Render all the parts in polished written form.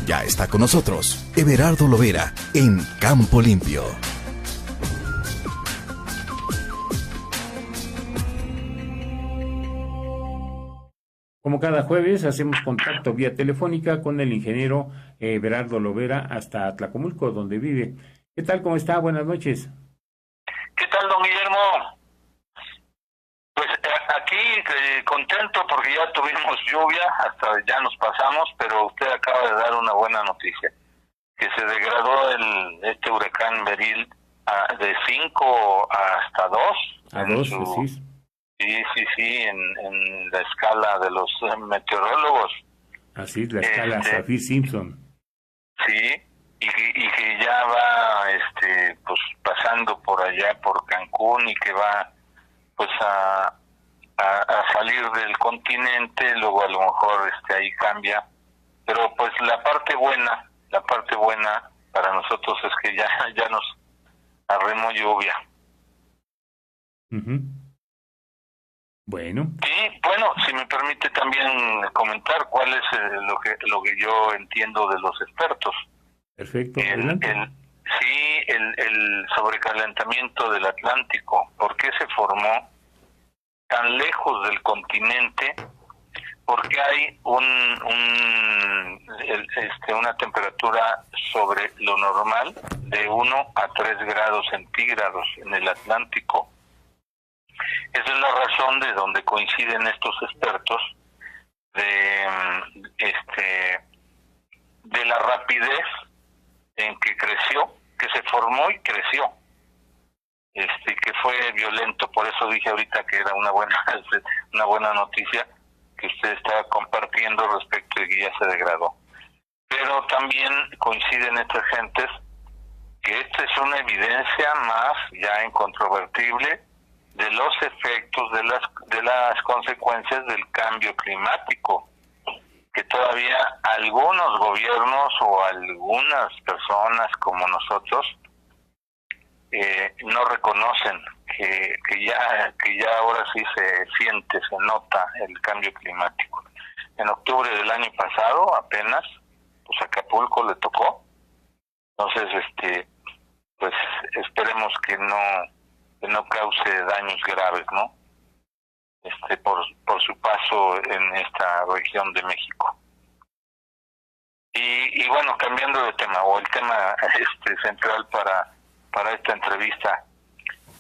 Ya está con nosotros Everardo Lovera en Campo Limpio. Como cada jueves, hacemos contacto vía telefónica con el ingeniero Everardo Lovera hasta Tlacomulco, donde vive. ¿Qué tal? ¿Cómo está? Buenas noches. ¿Qué tal, don Guillermo? Pues aquí contento porque ya tuvimos lluvia, hasta ya nos pasamos, pero usted acaba de dar una buena noticia, que se degradó este huracán Beryl de 5 hasta 2. A 2, sí. Sí, en la escala de los meteorólogos. Así es, la escala Saffir-Simpson. Sí, y que ya va pues pasando por allá, por Cancún, y que va pues a salir del continente, luego a lo mejor ahí cambia, pero pues la parte buena para nosotros es que ya nos arremó lluvia. Uh-huh. Bueno. Sí, bueno, si me permite también comentar cuál es lo que yo entiendo de los expertos. Perfecto. El sobrecalentamiento del Atlántico. ¿Por qué se formó tan lejos del continente? Porque hay una temperatura sobre lo normal de 1 a 3 grados centígrados en el Atlántico. Esa es la razón de donde coinciden estos expertos de la rapidez en que creció, que se formó y creció, que fue violento. Por eso dije ahorita que era una buena noticia que usted está compartiendo respecto de que ya se degradó. Pero también coinciden estas gentes que esta es una evidencia más ya incontrovertible de los efectos de las consecuencias del cambio climático, que todavía algunos gobiernos o algunas personas como nosotros no reconocen que ya ahora sí se siente, se nota el cambio climático. En octubre del año pasado apenas, pues Acapulco le tocó. Entonces, pues esperemos que no cause daños graves, ¿no? Por su paso en esta región de México. Y bueno, cambiando de tema, o el tema central para esta entrevista,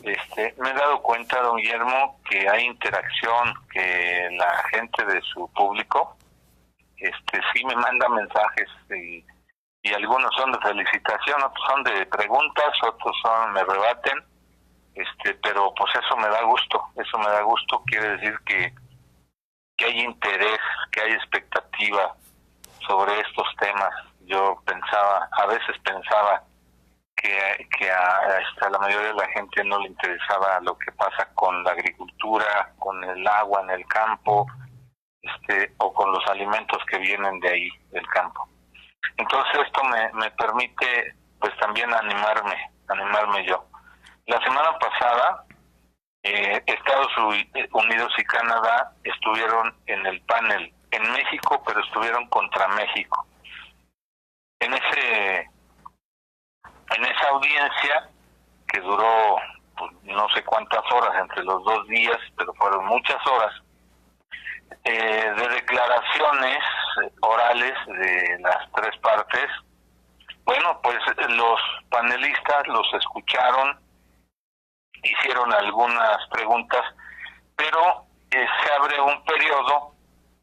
me he dado cuenta, don Guillermo, que hay interacción, que la gente de su público sí me manda mensajes, y algunos son de felicitación, otros son de preguntas, otros me rebaten, pero pues eso me da gusto, quiere decir que hay interés, que hay expectativa sobre estos temas. Yo a veces pensaba que a la mayoría de la gente no le interesaba lo que pasa con la agricultura, con el agua en el campo, o con los alimentos que vienen de ahí, del campo. Entonces esto me permite pues también animarme yo. La semana pasada Estados Unidos y Canadá estuvieron en el panel en México, pero estuvieron contra México. En esa audiencia, que duró pues, no sé cuántas horas entre los 2 días, pero fueron muchas horas, de declaraciones orales de las 3 partes. Bueno, pues los panelistas los escucharon, hicieron algunas preguntas, pero se abre un periodo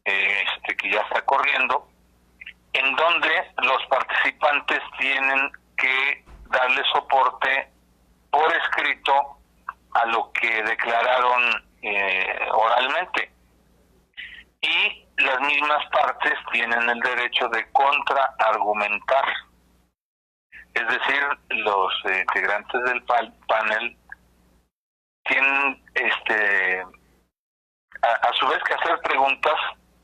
que ya está corriendo, en donde los participantes tienen que darle soporte por escrito a lo que declararon oralmente, y las mismas partes tienen el derecho de contraargumentar. Es decir, los integrantes del panel tienen a su vez que hacer preguntas,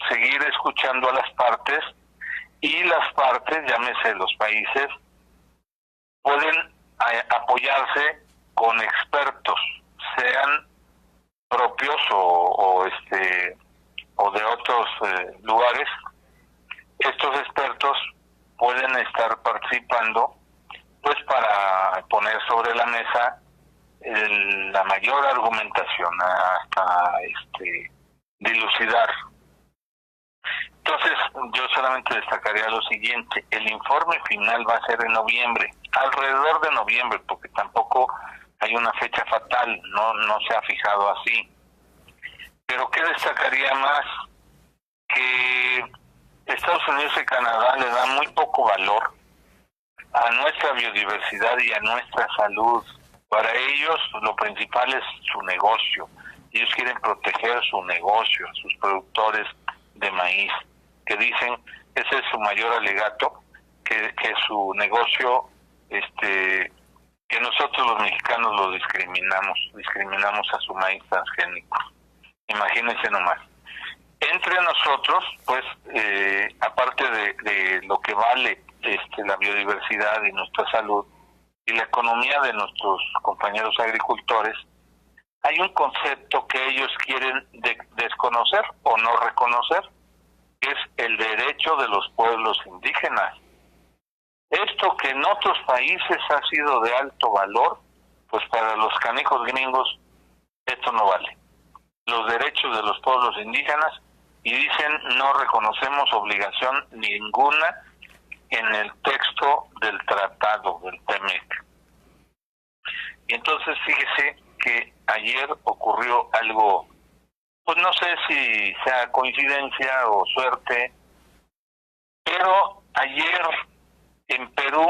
seguir escuchando a las partes, y las partes, llámese los países, pueden apoyarse con expertos, sean propios o de otros lugares. Estos expertos pueden estar participando, pues para poner sobre la mesa la mayor argumentación, hasta dilucidar. Entonces, yo solamente destacaría lo siguiente: el informe final va a ser en noviembre, alrededor de noviembre, porque tampoco hay una fecha fatal, no se ha fijado así. Pero ¿qué destacaría más? Que Estados Unidos y Canadá le dan muy poco valor a nuestra biodiversidad y a nuestra salud. Para ellos lo principal es su negocio. Ellos quieren proteger su negocio, sus productores de maíz, que dicen, ese es su mayor alegato, que su negocio, que nosotros los mexicanos lo discriminamos a su maíz transgénico. Imagínense nomás. Entre nosotros, pues, aparte de lo que vale la biodiversidad y nuestra salud y la economía de nuestros compañeros agricultores, hay un concepto que ellos quieren desconocer o no reconocer, que es el derecho de los pueblos indígenas. Esto que en otros países ha sido de alto valor, pues para los canijos gringos esto no vale. Los derechos de los pueblos indígenas, y dicen, no reconocemos obligación ninguna en el texto del tratado del TEMEC. Y entonces fíjese que ayer ocurrió algo, pues no sé si sea coincidencia o suerte, pero ayer en Perú,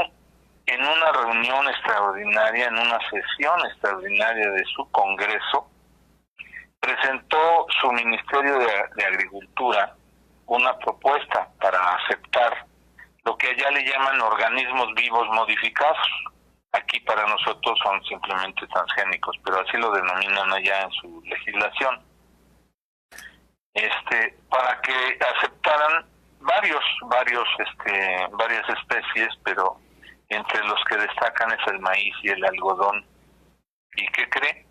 en una reunión extraordinaria, en una sesión extraordinaria de su Congreso, presentó su Ministerio de Agricultura una propuesta para aceptar lo que allá le llaman organismos vivos modificados. Aquí para nosotros son simplemente transgénicos, pero así lo denominan allá en su legislación. Para que aceptaran varias especies, pero entre los que destacan es el maíz y el algodón. ¿Y qué cree?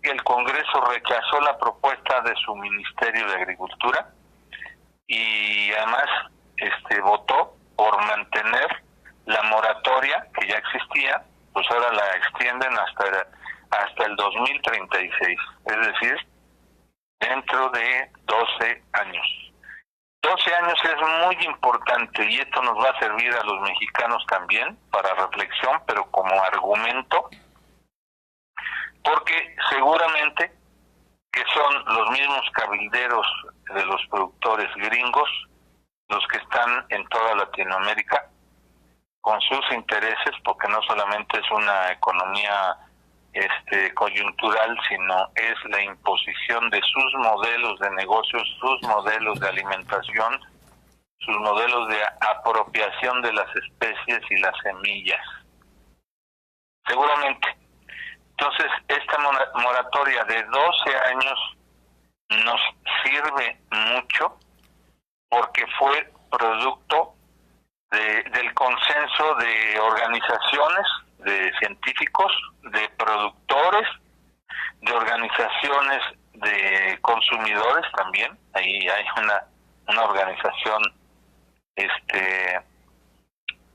El Congreso rechazó la propuesta de su Ministerio de Agricultura y además votó por mantener la moratoria que ya existía, pues ahora la extienden hasta el 2036, es decir, dentro de 12 años. 12 años es muy importante y esto nos va a servir a los mexicanos también para reflexión, pero como argumento, porque seguramente que son los mismos cabilderos de los productores gringos los que están en toda Latinoamérica con sus intereses, porque no solamente es una economía coyuntural, sino es la imposición de sus modelos de negocios, sus modelos de alimentación, sus modelos de apropiación de las especies y las semillas. Seguramente. Entonces, esta moratoria de 12 años nos sirve mucho porque fue producto del consenso de organizaciones, de científicos, de productores, de organizaciones de consumidores también. Ahí hay una organización,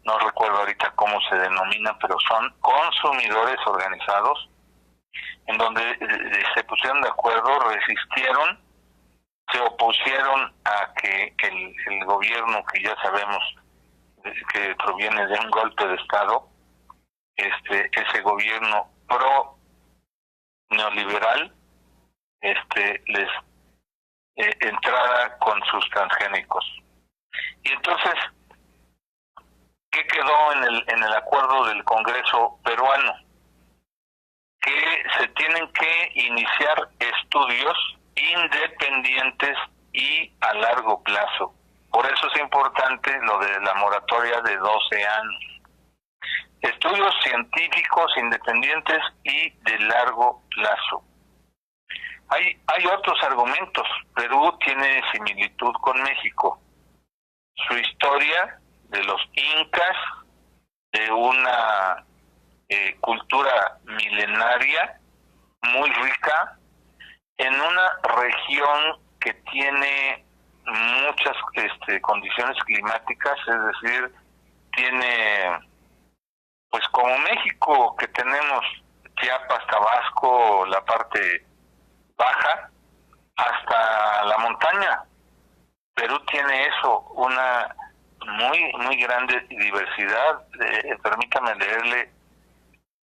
no recuerdo ahorita cómo se denomina, pero son consumidores organizados, en donde se pusieron de acuerdo, resistieron, se opusieron a que el gobierno, que ya sabemos que proviene de un golpe de Estado, ese gobierno pro neoliberal, les entrara con sus transgénicos. Y entonces, ¿qué quedó en el acuerdo del Congreso peruano? Que se tienen que iniciar estudios independientes y a largo plazo. Por eso es importante lo de la moratoria de 12 años. Estudios científicos independientes y de largo plazo. Hay otros argumentos. Perú tiene similitud con México. Su historia de los incas, de una cultura milenaria muy rica, en una región que tiene muchas condiciones climáticas, es decir, tiene, pues como México, que tenemos Chiapas, Tabasco, la parte baja, hasta la montaña. Perú tiene eso, una muy grande diversidad. Permítame leerle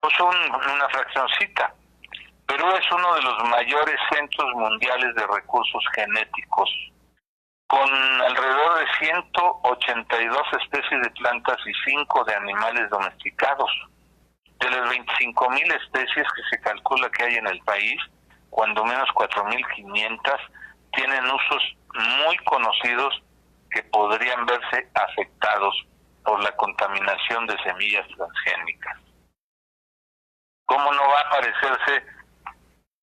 pues una fraccioncita. Perú es uno de los mayores centros mundiales de recursos genéticos, con alrededor de 182 especies de plantas y 5 de animales domesticados. De las 25,000 especies que se calcula que hay en el país, cuando menos 4,500 tienen usos muy conocidos que podrían verse afectados por la contaminación de semillas transgénicas. ¿Cómo no va a parecerse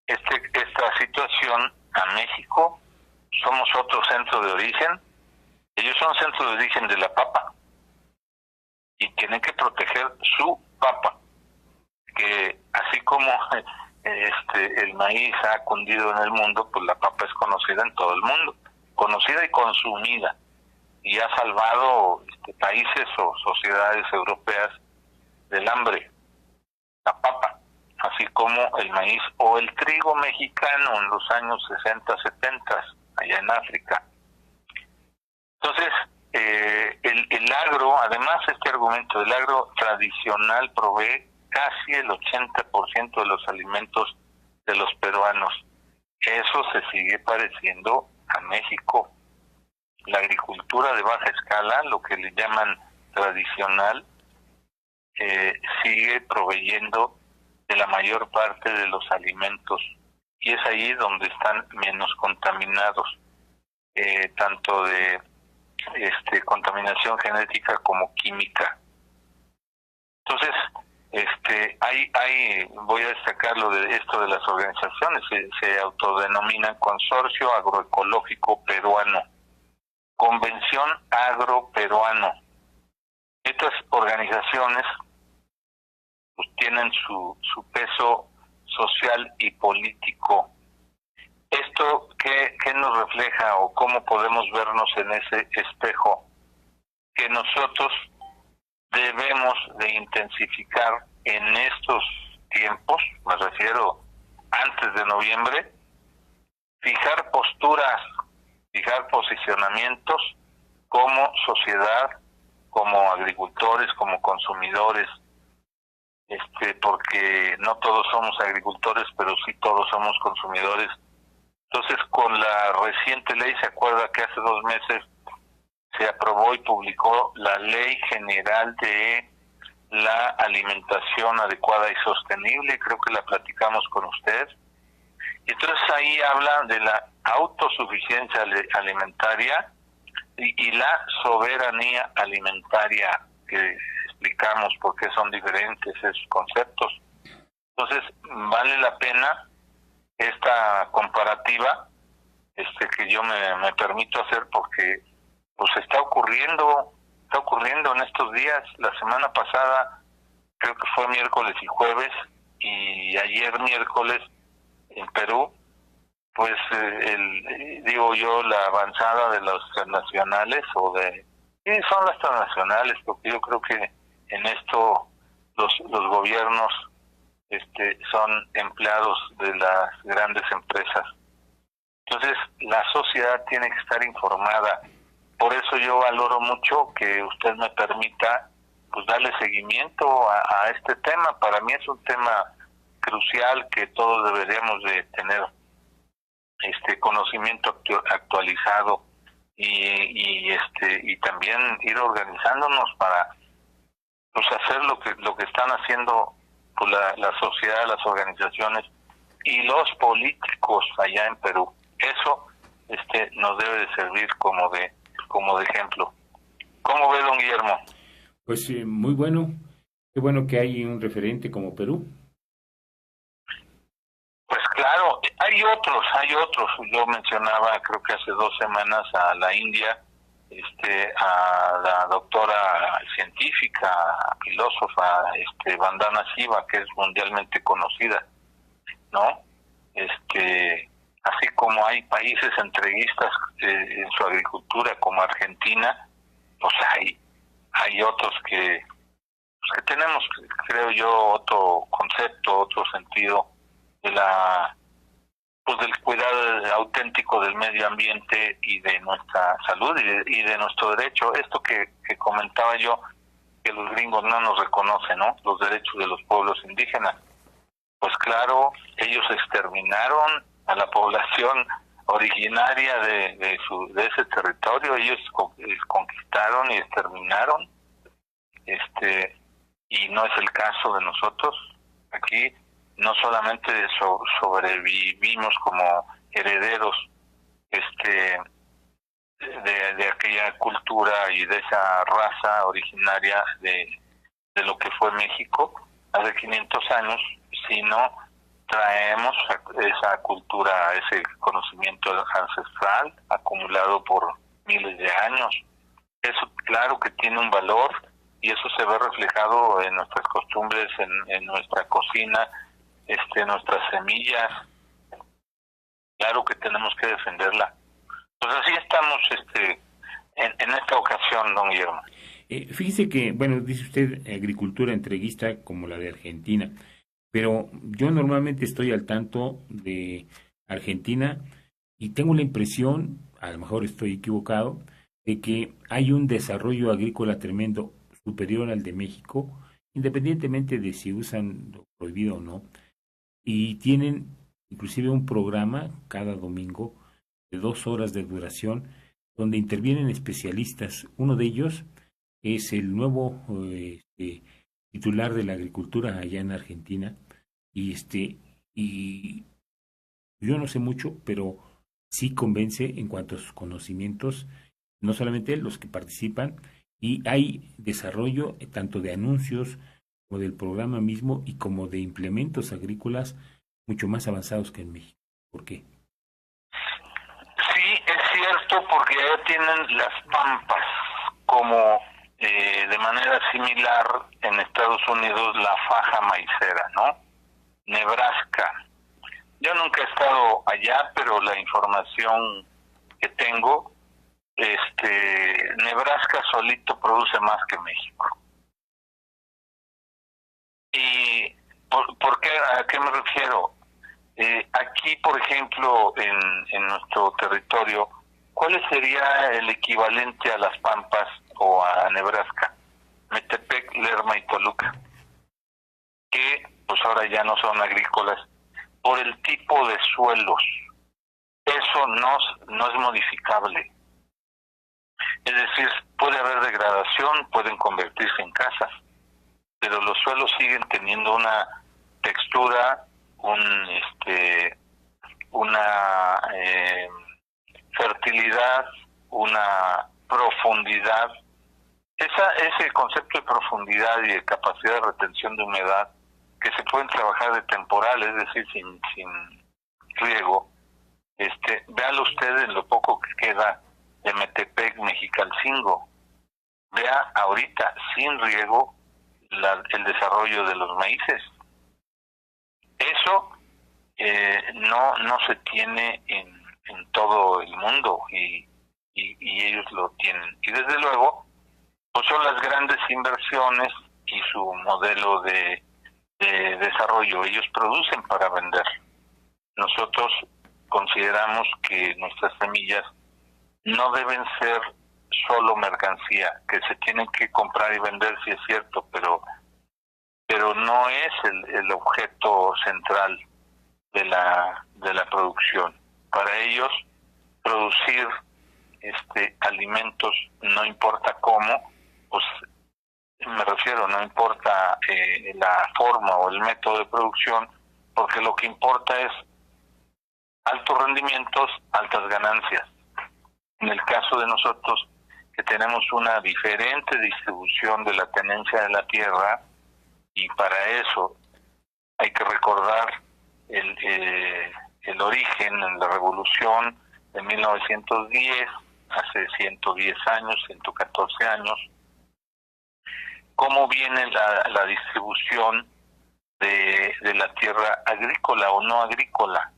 esta situación a México? Somos otro centro de origen. Ellos son centro de origen de la papa y tienen que proteger su papa, que así como el maíz ha cundido en el mundo, pues la papa es conocida en todo el mundo, conocida y consumida, y ha salvado países o sociedades europeas del hambre, la papa, así como el maíz o el trigo mexicano en los años 60, 70, allá en África. Entonces, el agro, además este argumento, el agro tradicional provee casi el 80% de los alimentos de los peruanos. Eso se sigue pareciendo a México. La agricultura de baja escala, lo que le llaman tradicional, sigue proveyendo de la mayor parte de los alimentos, y es ahí donde están menos contaminados, tanto de contaminación genética como química. Entonces, voy a destacar lo de esto de las organizaciones, se autodenominan Consorcio Agroecológico Peruano, Convención Agroperuano. Estas organizaciones pues tienen su peso social y político. ¿Esto qué nos refleja o cómo podemos vernos en ese espejo? Que nosotros debemos de intensificar en estos tiempos, me refiero antes de noviembre, fijar posturas, fijar posicionamientos como sociedad, como agricultores, como consumidores, porque no todos somos agricultores, pero sí todos somos consumidores. Entonces, con la reciente ley, se acuerda que hace 2 meses se aprobó y publicó la Ley General de la Alimentación Adecuada y Sostenible, creo que la platicamos con usted. Entonces ahí habla de la autosuficiencia alimentaria y la soberanía alimentaria, que explicamos por qué son diferentes esos conceptos. Entonces vale la pena esta comparativa que yo me permito hacer, porque pues está ocurriendo en estos días. La semana pasada creo que fue miércoles y jueves, y ayer miércoles en Perú, pues la avanzada de los transnacionales son las transnacionales, porque yo creo que en esto los gobiernos son empleados de las grandes empresas. Entonces la sociedad tiene que estar informada. Por eso yo valoro mucho que usted me permita pues darle seguimiento a este tema. Para mí es un tema crucial que todos deberíamos de tener conocimiento actualizado y también ir organizándonos para pues hacer lo que están haciendo pues la sociedad, las organizaciones y los políticos allá en Perú. Eso nos debe de servir como de ejemplo. ¿Cómo ve, don Guillermo? Pues muy bueno. Qué bueno que hay un referente como Perú. Pues claro, hay otros. Yo mencionaba, creo que hace 2 semanas, a la India, a la doctora científica, filósofa, Vandana Shiva, que es mundialmente conocida, ¿no? así como hay países entreguistas en su agricultura como Argentina, pues hay otros que tenemos, creo yo, otro concepto, otro sentido de del cuidado auténtico del medio ambiente y de nuestra salud y de nuestro derecho. Esto que comentaba yo, que los gringos no nos reconocen, ¿no? Los derechos de los pueblos indígenas. Pues claro, ellos exterminaron a la población originaria de ese territorio, ellos conquistaron y exterminaron, y no es el caso de nosotros. Aquí no solamente sobrevivimos como herederos de aquella cultura y de esa raza originaria de lo que fue México hace 500 años, sino traemos esa cultura, ese conocimiento ancestral acumulado por miles de años. Eso claro que tiene un valor y eso se ve reflejado en nuestras costumbres, en nuestra cocina, nuestras semillas. Claro que tenemos que defenderla. Pues así estamos en esta ocasión, don Guillermo. Fíjese que, bueno, dice usted agricultura entreguista como la de Argentina, pero yo normalmente estoy al tanto de Argentina y tengo la impresión, a lo mejor estoy equivocado, de que hay un desarrollo agrícola tremendo, superior al de México, independientemente de si usan lo prohibido o no, y tienen inclusive un programa cada domingo de 2 horas de duración donde intervienen especialistas. Uno de ellos es el nuevo titular de la agricultura allá en Argentina y yo no sé mucho, pero sí convence en cuanto a sus conocimientos, no solamente él, los que participan, y hay desarrollo tanto de anuncios como del programa mismo y como de implementos agrícolas mucho más avanzados que en México. ¿Por qué? Sí, es cierto, porque ya tienen las pampas como de manera similar en Estados Unidos la faja maicera, ¿no? Nebraska. Yo nunca he estado allá, pero la información que tengo, Nebraska solito produce más que México. ¿Y por qué? ¿A qué me refiero? Aquí, por ejemplo, en nuestro territorio, ¿cuál sería el equivalente a las Pampas o a Nebraska? Metepec, Lerma y Toluca, que pues ahora ya no son agrícolas por el tipo de suelos. Eso no es modificable. Es decir, puede haber degradación, pueden convertirse en casas, pero los suelos siguen teniendo una textura, una fertilidad, una profundidad. Ese concepto de profundidad y de capacidad de retención de humedad que se pueden trabajar de temporal, es decir, sin riego. Véalo usted en lo poco que queda de Metepec, Mexicalcingo. Vea ahorita, sin riego, el desarrollo de los maíces. Eso no se tiene en todo el mundo y ellos lo tienen. Y desde luego, pues son las grandes inversiones y su modelo de desarrollo. Ellos producen para vender. Nosotros consideramos que nuestras semillas no deben ser solo mercancía, que se tienen que comprar y vender, sí es cierto, pero no es el objeto central de la producción. Para ellos, producir alimentos, no importa cómo, pues me refiero, no importa la forma o el método de producción, porque lo que importa es altos rendimientos, altas ganancias. En el caso de nosotros, que tenemos una diferente distribución de la tenencia de la tierra, y para eso hay que recordar el origen en la revolución de 1910, hace 110 años, 114 años, cómo viene la distribución de la tierra agrícola o no agrícola.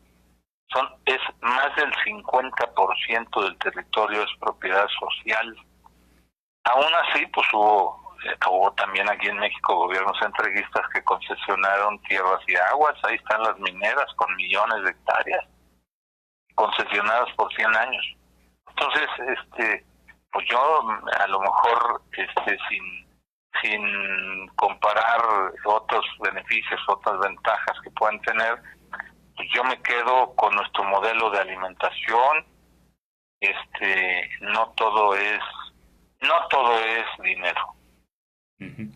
Es más del 50% del territorio es propiedad social. Aún así, pues hubo también aquí en México gobiernos entreguistas que concesionaron tierras y aguas. Ahí están las mineras con millones de hectáreas concesionadas por 100 años. Entonces, pues yo a lo mejor sin comparar otros beneficios, otras ventajas que puedan tener, pues yo me quedo con nuestro modelo de alimentación. No todo es dinero. Uh-huh.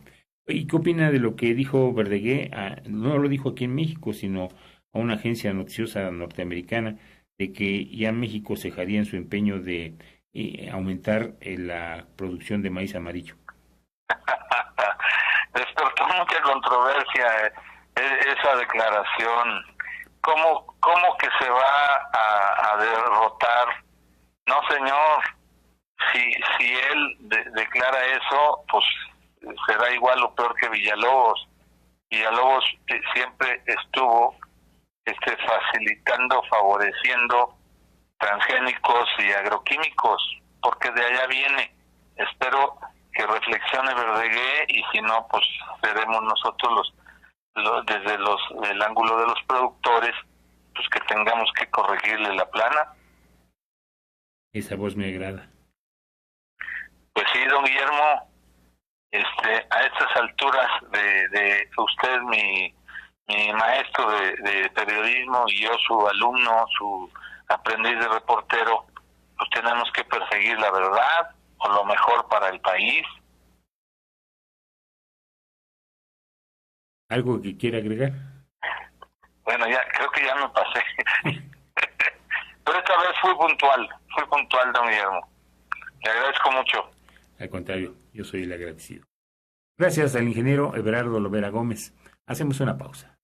¿Y qué opina de lo que dijo Verdaguer? No lo dijo aquí en México, sino a una agencia noticiosa norteamericana, de que ya México cejaría en su empeño de aumentar la producción de maíz amarillo? Despertó mucha controversia esa declaración. ¿Cómo que se va a derrotar? No, señor. Si él declara eso, pues será igual o peor que Villalobos. Villalobos siempre estuvo facilitando, favoreciendo transgénicos y agroquímicos, porque de allá viene. Espero que reflexione Verdaguer, y si no, pues seremos nosotros desde el ángulo de los productores, pues que tengamos que corregirle la plana. Esa voz me agrada. Pues sí, don Guillermo, a estas alturas de usted, mi maestro de periodismo, y yo su alumno, su aprendiz de reportero, pues tenemos que perseguir la verdad o lo mejor para el país. ¿Algo que quiera agregar? Bueno, ya creo que ya me pasé. Pero esta vez fui puntual, don Guillermo. Le agradezco mucho. Al contrario, yo soy el agradecido. Gracias al ingeniero Everardo Lovera Gómez. Hacemos una pausa.